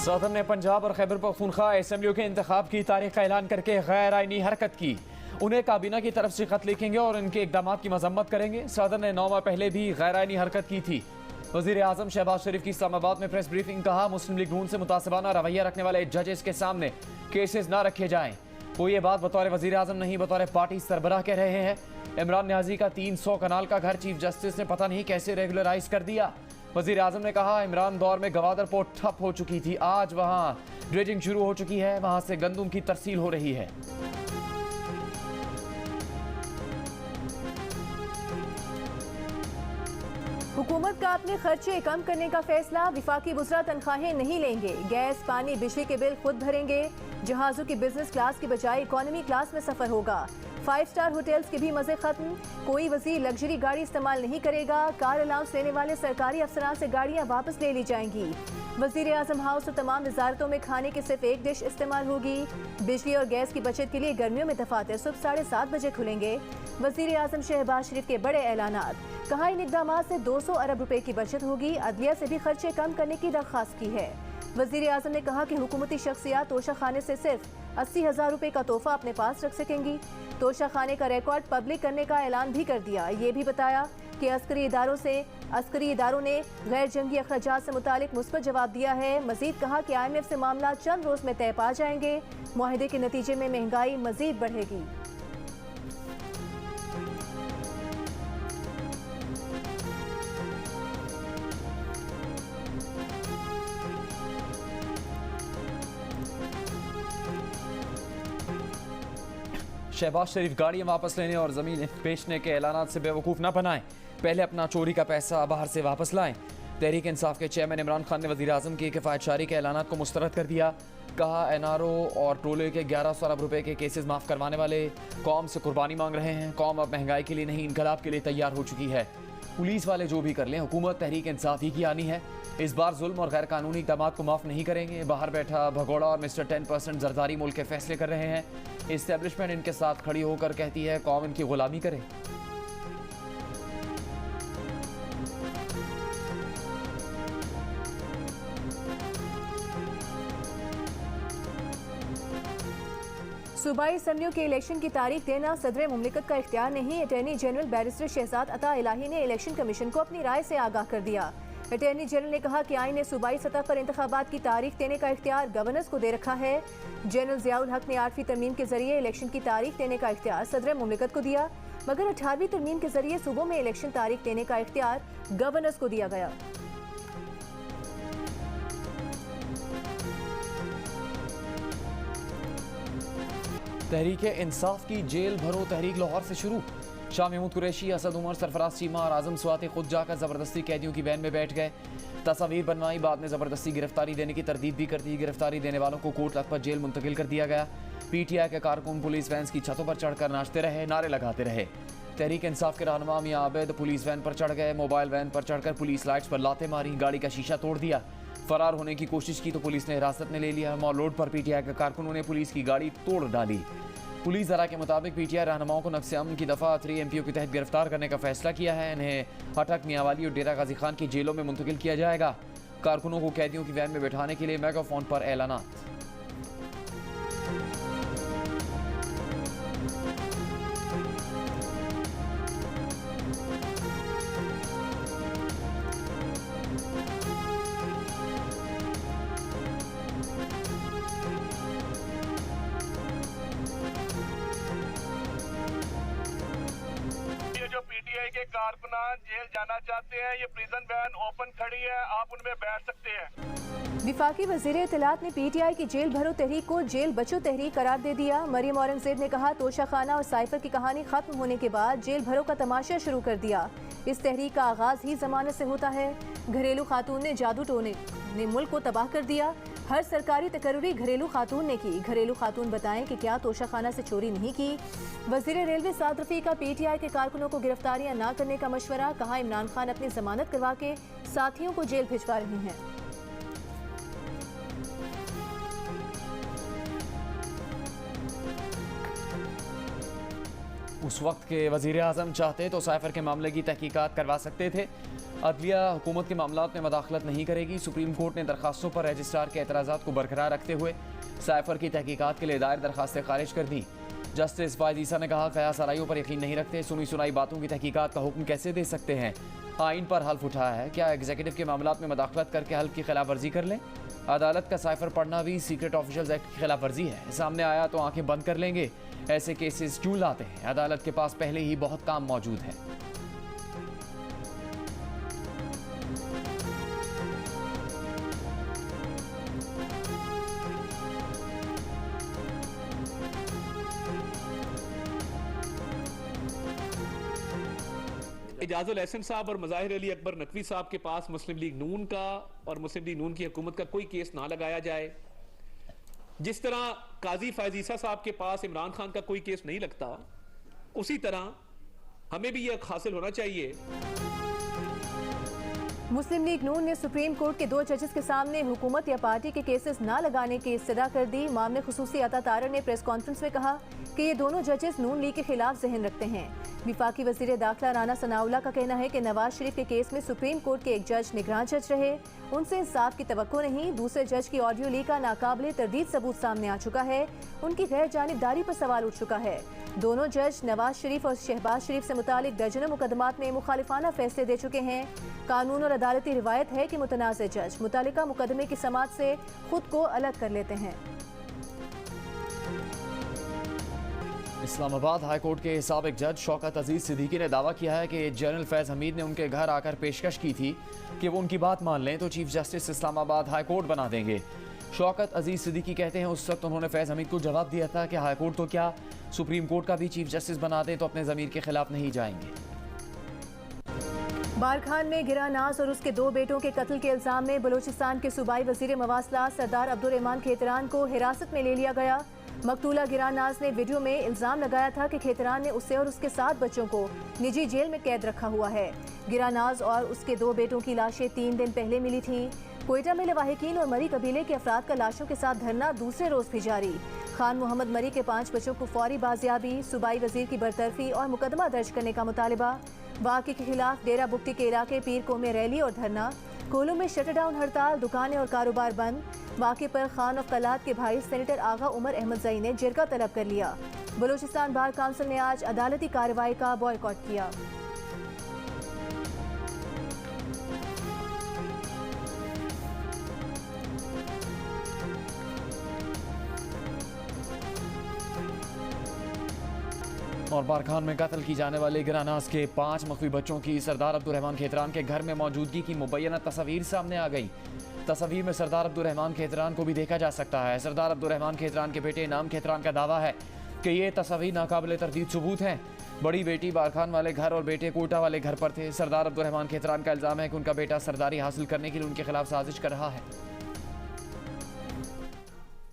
सदर ने पंजाब और खैबर पख्तूनख्वा असेंबलियों के इंतखाब की तारीख का ऐलान करके गैर आईनी हरकत की। उन्हें काबीना की तरफ से खत लिखेंगे और उनके इकदाम की मजम्मत करेंगे। सदर ने 9 माह पहले भी गैर आईनी हरकत की थी। वज़ीर आज़म शहबाज शरीफ की इस्लामाबाद में प्रेस ब्रीफिंग। कहा, मुस्लिम लीग नून से मुतासिबाना रवैया रखने वाले जजेस के सामने केसेस ना रखे जाएं। वो ये बात बतौर वज़ीर आज़म नहीं बतौर पार्टी सरबराह कह रहे हैं। इमरान न्याजी का 300 कनाल का घर चीफ जस्टिस ने पता नहीं कैसे रेगुलराइज कर दिया। वज़ीर आज़म ने कहा, इमरान दौर में गवादर पोर्ट ठप हो चुकी थी, आज वहाँ ड्रेजिंग शुरू हो चुकी है, वहाँ से गंदुम की तरसील हो रही है। हुकूमत का अपने खर्चे कम करने का फैसला। विफाकी वुज़रा तनख्वाहें नहीं लेंगे, गैस पानी बिजली के बिल खुद भरेंगे। जहाज़ों की बिजनेस क्लास की बजाय इकोनॉमी क्लास में सफ़र होगा। 5 स्टार होटल्स के भी मज़े खत्म। कोई वज़ीर लग्जरी गाड़ी इस्तेमाल नहीं करेगा। कार अलाउंस लेने वाले सरकारी अफसरान से गाड़ियाँ वापस ले ली जाएंगी। वज़ीर आज़म हाउस और तमाम वजारतों में खाने की सिर्फ एक डिश इस्तेमाल होगी। बिजली और गैस की बचत के लिए गर्मियों में दफातर सुबह 7:30 बजे खुलेंगे। वज़ीर आज़म शहबाज शरीफ के बड़े ऐलानात। कहा, इन इक़दामात से 200 अरब रुपए की बचत होगी। अदलिया से भी खर्चे कम करने की दरख्वास्त की है। वज़ीर आज़म ने कहा कि हुकूमती शख्सियात तोशा खाने से सिर्फ 80,000 रुपए का तोहफा अपने पास रख सकेंगी। तोशा खाने का रिकॉर्ड पब्लिक करने का ऐलान भी कर दिया। ये भी बताया कि अस्करी इदारों ने गैर जंगी अखराजात से मुतालिक मुस्बत जवाब दिया है। मजीद कहा कि IMF से मामला चंद रोज में तय पा जाएंगे। मुआहदे के नतीजे में महंगाई मजीद बढ़ेगी। शहबाज शरीफ गाड़ियाँ वापस लेने और ज़मीन बेचने के ऐलानात से बेवकूफ़ ना बनाएं, पहले अपना चोरी का पैसा बाहर से वापस लाएं। तहरीक इंसाफ के चेयरमैन इमरान खान ने वज़ीर आज़म की किफ़ायतशारी के ऐलानात को मुस्तरद कर दिया। कहा, NRO और टोले के 1100 अरब रुपए के केसेस माफ़ करवाने वाले कौम से कुर्बानी मांग रहे हैं। कौम अब महंगाई के लिए नहीं, इनकलाब के लिए तैयार हो चुकी है। पुलिस वाले जो भी कर लें, हुकूमत तहरीक इंसाफ ही की आनी है। इस बार जुल्म और गैर कानूनी इक़दामात को माफ़ नहीं करेंगे। बाहर बैठा भगोड़ा और मिस्टर 10% जरदारी मुल्क के फैसले कर रहे हैं। इस्टेब्लिशमेंट इनके साथ खड़ी होकर कहती है कौम इनकी गुलामी करे। सूबाई असम्बलियों के इलेक्शन की तारीख देना सदर मुमलिकत का इख्तियार नहीं। अटॉर्नी जनरल बैरिस्टर शहजाद अता इलाही ने इलेक्शन कमीशन को अपनी राय से आगाह कर दिया। अटॉर्नी जनरल ने कहा कि आईन ने सूबाई सतह पर इंतखाबात की तारीख देने का इख्तियार गवर्नर्स को दे रखा है। जनरल ज़ियाउल हक ने 8वीं तरमीम के जरिए इलेक्शन की तारीख देने का इख्तियार सदर मुमलिकत को दिया, मगर 18वीं तरमीम के जरिए सूबों में इलेक्शन तारीख देने का इख्तियार गवर्नर्स को दिया गया। तहरीक इंसाफ की जेल भरो तहरीक लाहौर से शुरू। शाह महमूद कुरैशी, असद उमर, सरफराज चीमा और आजम स्वाति खुद जाकर ज़बरदस्ती कैदियों की वैन में बैठ गए। तस्वीर बनवाई, बाद में ज़बरदस्ती गिरफ्तारी देने की तरदीद भी कर दी। गिरफ्तारी देने वालों को कोर्ट लखपत जेल मुंतकिल कर दिया गया। PTI के कारकुन पुलिस वैन की छतों पर चढ़कर नाचते रहे, नारे लगाते रहे। तहरीक इंसाफ के रहनुमा मियां आबिद पुलिस वैन पर चढ़ गए। मोबाइल वैन पर चढ़कर पुलिस लाइट्स पर लातें मारी, गाड़ी का शीशा तोड़ दिया। फरार होने की कोशिश की तो पुलिस ने हिरासत में ले लिया। मॉल रोड पर PTI के कारकुनों ने पुलिस की गाड़ी तोड़ डाली। पुलिस ज़रा के मुताबिक PTI रहनुमाओं को नफ्स अमन की दफ़ा 3 MPO के तहत गिरफ्तार करने का फैसला किया है। इन्हें हटक, मियांवाली और डेरा गाजी खान की जेलों में मुंतकिल किया जाएगा। कारकुनों को कैदियों की वैन में बैठाने के लिए मेगाफोन पर ऐलानात। PTI के कारकुनान जेल जाना चाहते हैं, ये प्रिजन वैन ओपन खड़ी है, आप उनमें बैठ सकते हैं। विफाकी वज़ीर इत्तलात ने PTI की जेल भरो तहरीक को जेल बचो तहरीक करार दे दिया। मरियम औरंगजेब ने कहा, तोशा खाना और साइफर की कहानी खत्म होने के बाद जेल भरो का तमाशा शुरू कर दिया। इस तहरीक का आगाज ही जमानत से होता है। घरेलू खातून ने जादू टोने ने मुल्क को तबाह कर दिया। हर सरकारी तकर्री घरेलू खातून ने की। घरेलू खातून बताएं कि क्या तोशा खाना से चोरी नहीं की। वज़ीर रेलवे साद रफ़ी का PTI के कारकुनों को गिरफ्तारियां ना करने का मशवरा। कहा, इमरान खान अपनी जमानत करवा के साथियों को जेल भिजवा रहे हैं। उस वक्त के वज़ीर आज़म चाहते तो साइफर के मामले की तहकीकात करवा सकते थे। अदलिया हुकूमत के मामलात में मदाखलत नहीं करेगी। सुप्रीम कोर्ट ने दरखास्तों पर रजिस्ट्रार के एतराज़ात को बरकरार रखते हुए साइफर की तहकीकात के लिए दायर दरखास्तें खारिज कर दी। जस्टिस फायजीसा ने कहा, कयास आराइयों पर यकीन नहीं रखते, सुनी सुनाई बातों की तहकीकात का हुक्म कैसे दे सकते हैं। आइन पर हल्फ उठाया है, क्या एग्जीक्यूटिव के मामलात में मदाखलत करके हल्फ की खिलाफ वर्जी कर लें? अदालत का साइफर पढ़ना भी सीक्रेट ऑफिशियल्स एक्ट की खिलाफ वर्जी है। सामने आया तो आंखें बंद कर लेंगे। ऐसे केसेस क्यों लाते हैं? अदालत के पास पहले ही बहुत काम मौजूद है। एजाजुल एहसन साहब और मज़ाहिर अली अकबर नकवी साहब के पास मुस्लिम लीग नून का और मुस्लिम लीग नून की हुकूमत का कोई केस ना लगाया जाए। जिस तरह काजी फायजीसा साहब के पास इमरान खान का कोई केस नहीं लगता, उसी तरह हमें भी यह हासिल होना चाहिए। मुस्लिम लीग नून ने सुप्रीम कोर्ट के 2 जजेस के सामने हुकूमत या पार्टी के केसेस ना लगाने की इस्तदा कर दी। मामले खुसूसी अता तारर ने प्रेस कॉन्फ्रेंस में कहा कि ये दोनों जजेस नून लीग के खिलाफ जहन रखते हैं। विफाकी वजीर दाखिला राना सनाउल्लाह का कहना है कि नवाज शरीफ के केस में सुप्रीम कोर्ट के एक जज निगरान जज रहे, उनसे इंसाफ की तवक्को नहीं। दूसरे जज की ऑडियो लीक का नाकाबिले तरदीद सबूत सामने आ चुका है, उनकी गैर जानिबदारी पर सवाल उठ चुका है। दोनों जज नवाज शरीफ और शहबाज शरीफ से मुतालिक दर्जनों मुकदमात में मुखालिफाना फैसले दे चुके हैं। कानून और अदालती रिवायत है कि मुतनाज़ जज मुतालिका मुकदमे की समाअत से खुद को अलग कर लेते हैं। इस्लामाबाद हाई कोर्ट के साबिक जज शौकत अजीज सिद्दीकी ने दावा किया है कि जनरल फैज़ हमीद ने उनके घर आकर पेशकश की थी कि वो उनकी बात मान लें तो chief justice Islamabad high court बना देंगे। शौकत अजीज सिद्दीकी कहते हैं, उस वक्त उन्होंने फैज़ हमीद को जवाब दिया था कि हाई कोर्ट तो क्या, सुप्रीम कोर्ट का भी चीफ जस्टिस बना दें तो अपने ज़मीर के खिलाफ नहीं जाएंगे। बारखान में गिरा नाज और उसके 2 बेटों के कत्ल के इल्जाम में बलूचिस्तान के सूबाई वजीर मवासलात सरदार अब्दुर्रहमान खेतरान को हिरासत में ले लिया गया। मकतूला गिरानाज ने वीडियो में इल्जाम लगाया था कि खेतरान ने उसे और उसके 7 बच्चों को निजी जेल में कैद रखा हुआ है। गिरानाज और उसके 2 बेटों की लाशें 3 दिन पहले मिली थीं। कोयटा में लवाहिकीन और मरी कबीले के अफराद का लाशों के साथ धरना दूसरे रोज भी जारी। खान मोहम्मद मरी के 5 बच्चों को फौरी बाजियाबी, सूबाई वजीर की बरतरफी और मुकदमा दर्ज करने का मुतालबा। वाक़े के खिलाफ डेरा बुगटी के इलाके पीर को में रैली और धरना। कोलू में शटरडाउन हड़ताल, दुकानें और कारोबार बंद। वाक़े पर खान ऑफ कलात के भाई सेनेटर आगा उमर अहमद जई ने जिरगा तलब कर लिया। बलूचिस्तान बार काउंसिल ने आज अदालती कार्रवाई का बॉयकॉट किया। और बारखान में कत्ल की जाने वाले गिरानास के 5 मखवी बच्चों की सरदार अब्दुर्रहमान खेतरान के घर में मौजूदगी की मुबैना तस्वीर सामने आ गई। तस्वीर में सरदार अब्दुर्रहमान खेतरान को भी देखा जा सकता है। सरदार अब्दुर्रहमान खेतरान के बेटे इनाम खेतरान का दावा है कि ये तस्वीर नाकाबिले तरदीद सबूत हैं। बड़ी बेटी बारखान वाले घर और बेटे कोटा वाले घर पर थे। सरदार अब्दुर्रहमान खेतरान का इल्ज़ाम है कि उनका बेटा सरदारी हासिल करने के लिए उनके खिलाफ साजिश कर रहा है।